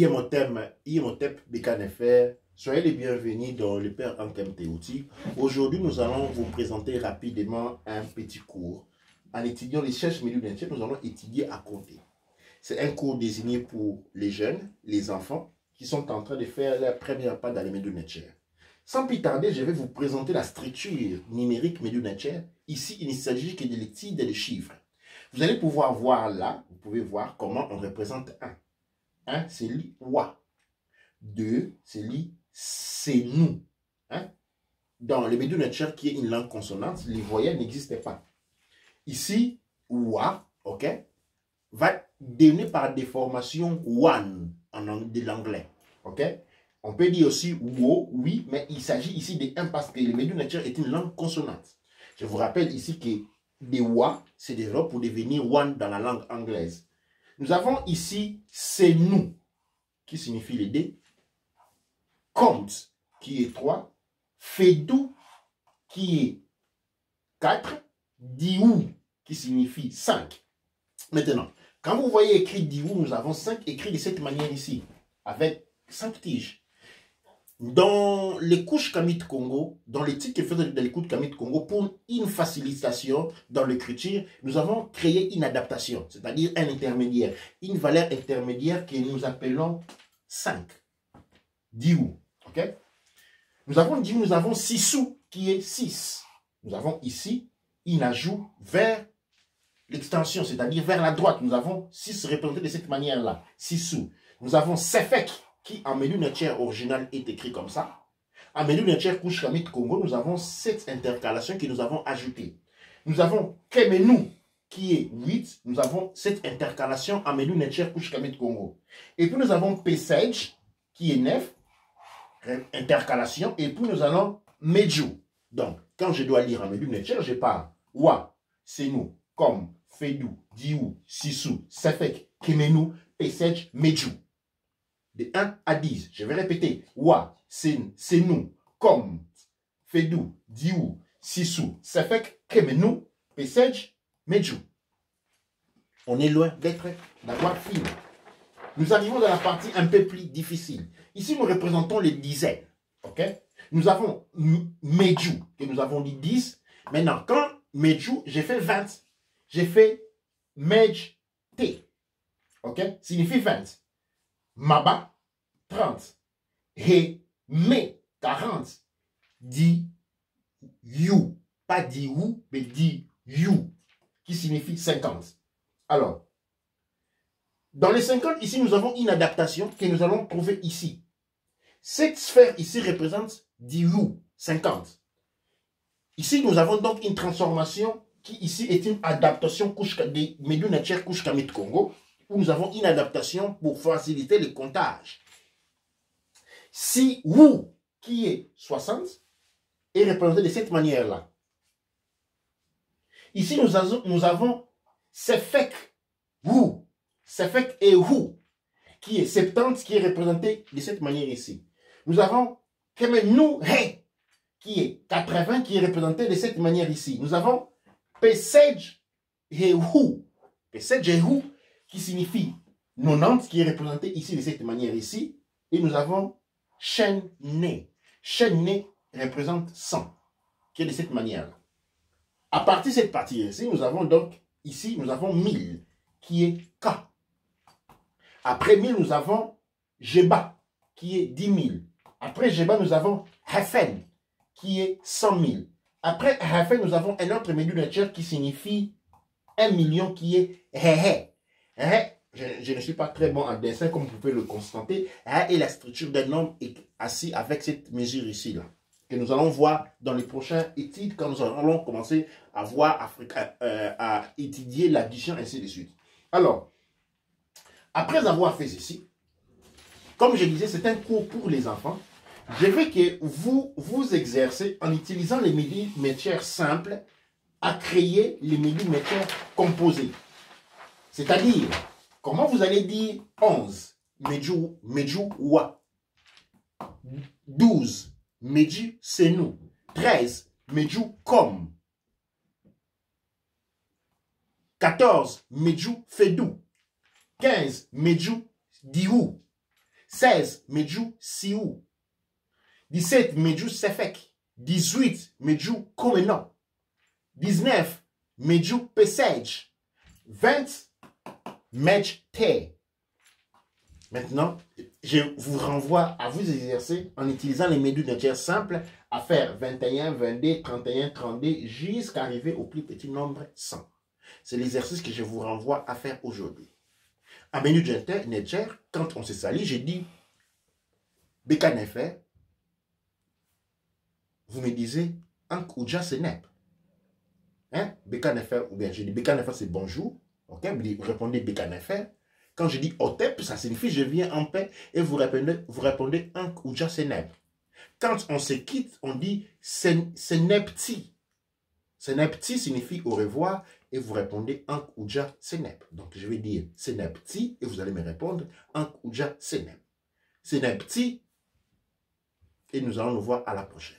Imhotep Bekanefer. Soyez les bienvenus dans le Père Ankem Théouti. Aujourd'hui, nous allons vous présenter rapidement un petit cours. En étudiant les cherches milieux nature, nous allons étudier à compter. C'est un cours désigné pour les jeunes, les enfants, qui sont en train de faire leur premier pas dans les milieux nature. Sans plus tarder, je vais vous présenter la structure numérique milieu nature. Ici, il ne s'agit que de l'étude des chiffres. Vous allez pouvoir voir là, vous pouvez voir comment on représente 1. 1, c'est li wa. 2, c'est li c'est nous. Hein? Dans le milieu nature qui est une langue consonante, les voyelles n'existaient pas. Ici, wa, ok, va donner par déformation one de l'anglais. Ok? On peut dire aussi wo, oui, mais il s'agit ici de 1 parce que le milieu nature est une langue consonante. Je vous rappelle ici que des wa, c'est des verbes pour devenir one dans la langue anglaise. Nous avons ici c'est nous, qui signifie les D, compte, qui est 3, fedou, qui est 4, diou, qui signifie 5. Maintenant, quand vous voyez écrit diou, nous avons 5 écrits de cette manière ici, avec 5 tiges. Dans les couches Kamit Congo, dans les titres que fait de l'écoute Kamit Congo, pour une facilitation dans l'écriture, nous avons créé une adaptation, c'est-à-dire un intermédiaire, une valeur intermédiaire que nous appelons 5. Diou, ok? Nous avons dit, nous avons 6 sous qui est 6. Nous avons ici un ajout vers l'extension, c'est-à-dire vers la droite. Nous avons 6 représentés de cette manière-là, 6 sous. Nous avons Sefek, qui en milieu nature original est écrit comme ça. En milieu nature couche Kamit Congo, nous avons cette intercalation que nous avons ajoutée. Nous avons Kemenou, qui est 8. Nous avons cette intercalation en milieu nature couche Kamit Congo. Et puis nous avons Pesage, qui est 9. Intercalation. Et puis nous allons Medjou. Donc, quand je dois lire en milieu nature, je parle Wa, Senou, Kom, Fedou, Diou, Sissou, Sefek, Kemenou, Pesage, Medjou. De 1 à 10. Je vais répéter. Wa, Senou, Kom, Fedou, Diou, Sissou, Sefek, Kemenou, Pesage, Medjou. On est loin d'avoir fini. Nous arrivons dans la partie un peu plus difficile. Ici, nous représentons les dizaines. Ok? Nous avons Medjou, que nous avons dit 10. Maintenant, quand Medjou, j'ai fait 20. J'ai fait Medj T. Ok? Signifie 20. Maba, 30. He, Me, 40. Di, You. Pas di ou, mais di You. Qui signifie 50. Alors, dans les 50, ici, nous avons une adaptation que nous allons trouver ici. Cette sphère ici représente 10 ou 50. Ici, nous avons donc une transformation qui ici est une adaptation des milieux nature couche Kamit Congo, où nous avons une adaptation pour faciliter le comptage. Si ou qui est 60 est représenté de cette manière-là. Ici, nous avons Sefek ou. Sefek et Hu, qui est 70, qui est représenté de cette manière ici. Nous avons Kemenou He, qui est 80, qui est représenté de cette manière ici. Nous avons Pesej et Hu. Pesej et Hu, qui signifie 90, qui est représenté ici de cette manière ici. Et nous avons Shen Ne. Shen Ne représente 100, qui est de cette manière-là. À partir de cette partie ici, nous avons donc, ici, nous avons 1000, qui est K. Après 1000, nous avons Jeba, qui est 10 000. Après Jeba, nous avons Hefen, qui est 100 000. Après Hefen, nous avons un autre milieu nature qui signifie 1 million, qui est Hehe. Je ne suis pas très bon en dessin, comme vous pouvez le constater. Hehe est la structure d'un homme assis avec cette mesure ici, là, que nous allons voir dans les prochaines études, quand nous allons commencer à voir, à étudier l'addition, ainsi de suite. Alors, après avoir fait ceci, comme je disais, c'est un cours pour les enfants. Je veux que vous vous exercez en utilisant les millimètres simples à créer les millimètres composés. C'est-à-dire, comment vous allez dire 11, Medjou, Wa. 12, Medjou, Senou. 13, Medjou, Kom. 14, Medjou, Fedou. 15, Medjou, Diou. 16, Medjou Siou. 17, Medjou Sefek. 18, Medjou Komeno. 19, Medjou Pesej. 20, Medj Te. Maintenant, je vous renvoie à vous exercer en utilisant les médules d'un tiers simple à faire 21, 22, 31, 32 jusqu'à arriver au plus petit nombre 100. C'est l'exercice que je vous renvoie à faire aujourd'hui. En médu d'un tiers, quand on s'est sali, j'ai dit Beka Nefer. Vous me disiez Ank Uja Senep. Hein? Beka Nefer, ou bien j'ai dit Beka Nefer c'est bonjour. Ok, vous répondez Beka Nefer. Quand je dis Otep, ça signifie je viens en paix et vous répondez Ank Uja Senep. Quand on se quitte, on dit Senepti. Senepti signifie au revoir et vous répondez Ank Uja Senep. Donc je vais dire Senepti et vous allez me répondre Ank Uja Senep. Senepti et nous allons nous voir à la prochaine.